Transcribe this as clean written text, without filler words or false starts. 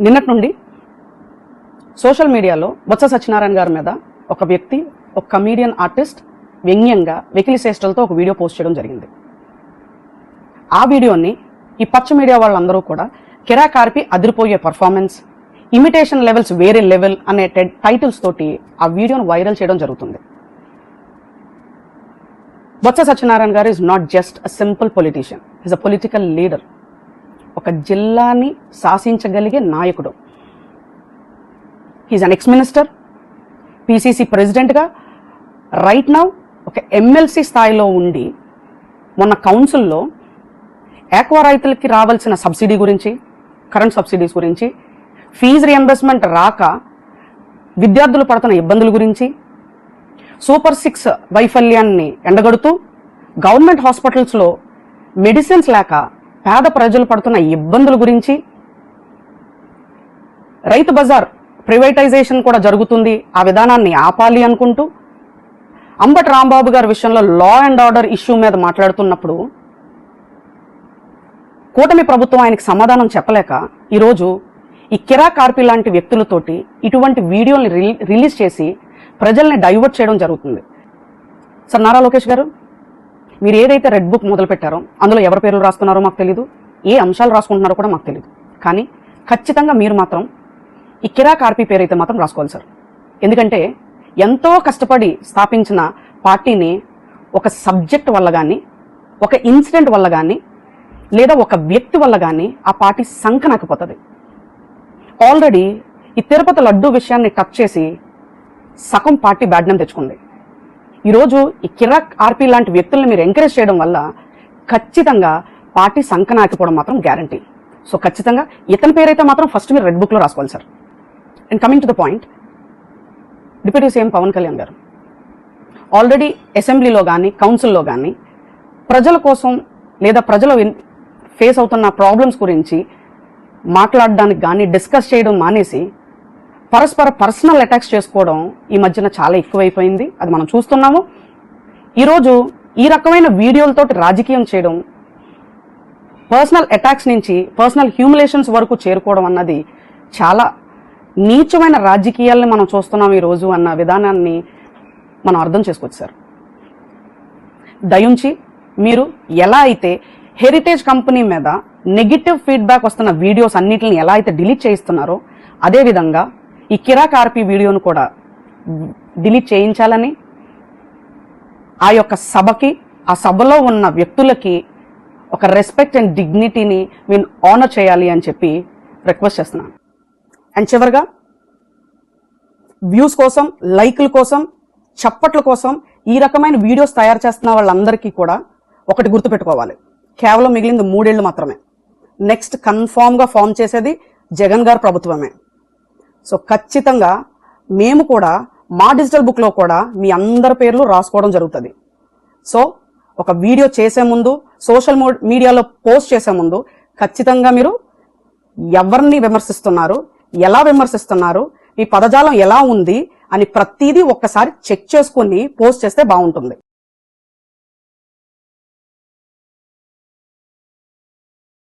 నిన్నటి నుండి సోషల్ మీడియాలో బొత్స సత్యనారాయణ గారి మీద ఒక వ్యక్తి, ఒక కమీడియన్ ఆర్టిస్ట్ వ్యంగ్యంగా వెకిలి చేష్టలతో ఒక వీడియో పోస్ట్ చేయడం జరిగింది. ఆ వీడియోని ఈ పచ్చ మీడియా వాళ్ళందరూ కూడా కిరా కార్పి అదిరిపోయే పర్ఫార్మెన్స్, ఇమిటేషన్ లెవెల్స్ వేరే లెవెల్ అనే టైటిల్స్ తోటి ఆ వీడియోను వైరల్ చేయడం జరుగుతుంది. బొత్స సత్యనారాయణ గారు is not just a simple politician, is a political leader. ఒక జిల్లాని శాసించగలిగే నాయకుడు. He's an ex minister, PCC ప్రెసిడెంట్గా రైట్ నౌ ఒక ఎమ్మెల్సీ స్థాయిలో ఉండి మొన్న కౌన్సిల్లో ఆక్వా రైతులకి రావాల్సిన సబ్సిడీ గురించి, కరెంట్ సబ్సిడీస్ గురించి, ఫీజు రియంబర్స్మెంట్ రాక విద్యార్థులు పడుతున్న ఇబ్బందుల గురించి, సూపర్ 6 వైఫల్యాన్ని ఎండగడుతూ గవర్నమెంట్ హాస్పిటల్స్లో మెడిసిన్స్ లేక పేద ప్రజలు పడుతున్న ఇబ్బందుల గురించి, రైతు బజార్ ప్రైవేటైజేషన్ కూడా జరుగుతుంది, ఆ విధానాన్ని ఆపాలి అనుకుంటూ, అంబటి రాంబాబు గారి విషయంలో లా అండ్ ఆర్డర్ ఇష్యూ మీద మాట్లాడుతున్నప్పుడు కూటమి ప్రభుత్వం ఆయనకి సమాధానం చెప్పలేక ఈరోజు ఈ కిరా కార్పి లాంటి వ్యక్తులతోటి ఇటువంటి వీడియోని రిలీజ్ చేసి ప్రజల్ని డైవర్ట్ చేయడం జరుగుతుంది. సార్ నారా లోకేష్ గారు, మీరు ఏదైతే రెడ్ బుక్ మొదలు పెట్టారో అందులో ఎవరి పేర్లు రాస్తున్నారో మాకు తెలీదు, ఏ అంశాలు రాసుకుంటున్నారో కూడా మాకు తెలీదు. కానీ ఖచ్చితంగా మీరు మాత్రం ఈ కిరా కార్పి పేరైతే మాత్రం రాసుకోవాలి సార్. ఎందుకంటే ఎంతో కష్టపడి స్థాపించిన పార్టీని ఒక సబ్జెక్ట్ వల్ల కానీ, ఒక ఇన్సిడెంట్ వల్ల కానీ, లేదా ఒక వ్యక్తి వల్ల కానీ ఆ పార్టీ సంకనాకపోతుంది. ఆల్రెడీ ఈ తిరుపతి లడ్డూ విషయాన్ని టచ్ చేసి సగం పార్టీ బ్యాడ్ నేమ్ తెచ్చుకుంది. ఈరోజు ఈ కిరా ఆర్పి లాంటి వ్యక్తుల్ని మీరు ఎంకరేజ్ చేయడం వల్ల ఖచ్చితంగా పార్టీ సంకనాకపోవడం మాత్రం గ్యారంటీ. సో ఖచ్చితంగా ఇతని పేరైతే మాత్రం ఫస్ట్ మీరు రెడ్ బుక్లో రాసుకోవాలి sir. And coming to the point, deputy CM Pawan Kalyan గారు ఆల్రెడీ అసెంబ్లీలో కానీ కౌన్సిల్లో కానీ ప్రజల కోసం లేదా ప్రజలు ఫేస్ అవుతున్న ప్రాబ్లమ్స్ గురించి మాట్లాడడానికి కానీ డిస్కస్ చేయడం మానేసి పరస్పర పర్సనల్ అటాక్స్ చేసుకోవడం ఈ మధ్యన చాలా ఎక్కువైపోయింది. అది మనం చూస్తున్నాము. ఈరోజు ఈ రకమైన వీడియోలతోటి రాజకీయం చేయడం, పర్సనల్ అటాక్స్ నుంచి పర్సనల్ హ్యూమిలేషన్స్ వరకు చేరుకోవడం అన్నది చాలా నీచమైన రాజకీయాల్ని మనం చూస్తున్నాం ఈరోజు అన్న విధానాన్ని మనం అర్థం చేసుకోవచ్చు సార్. దయుంచి మీరు ఎలా అయితే హెరిటేజ్ కంపెనీ మీద నెగిటివ్ ఫీడ్బ్యాక్ వస్తున్న వీడియోస్ అన్నిటిని ఎలా అయితే డిలీట్ చేయిస్తున్నారో అదేవిధంగా ఈ కిరా కార్పి వీడియోను కూడా డిలీట్ చేయించాలని, ఆ యొక్క సభకి, ఆ సభలో ఉన్న వ్యక్తులకి ఒక రెస్పెక్ట్ అండ్ డిగ్నిటీని మీరు ఆనర్ చేయాలి అని చెప్పి రిక్వెస్ట్ చేస్తున్నాను. అండ్ చివరిగా వ్యూస్ కోసం, లైక్ల కోసం, చప్పట్ల కోసం ఈ రకమైన వీడియోస్ తయారు చేస్తున్న వాళ్ళందరికీ కూడా ఒకటి గుర్తుపెట్టుకోవాలి, కేవలం మిగిలింది 3 ఏళ్ళు మాత్రమే. నెక్స్ట్ కన్ఫామ్గా ఫామ్ చేసేది జగన్ గారి ప్రభుత్వమే. సో ఖచ్చితంగా మేము కూడా మా డిజిటల్ బుక్లో కూడా మీ అందరి పేర్లు రాసుకోవడం జరుగుతుంది. సో ఒక వీడియో చేసే ముందు, సోషల్ మీడియాలో పోస్ట్ చేసే ముందు ఖచ్చితంగా మీరు ఎవరిని విమర్శిస్తున్నారు, ఎలా విమర్శిస్తున్నారు, ఈ పదజాలం ఎలా ఉంది అని ప్రతిదీ ఒక్కసారి చెక్ చేసుకుని పోస్ట్ చేస్తే బాగుంటుంది.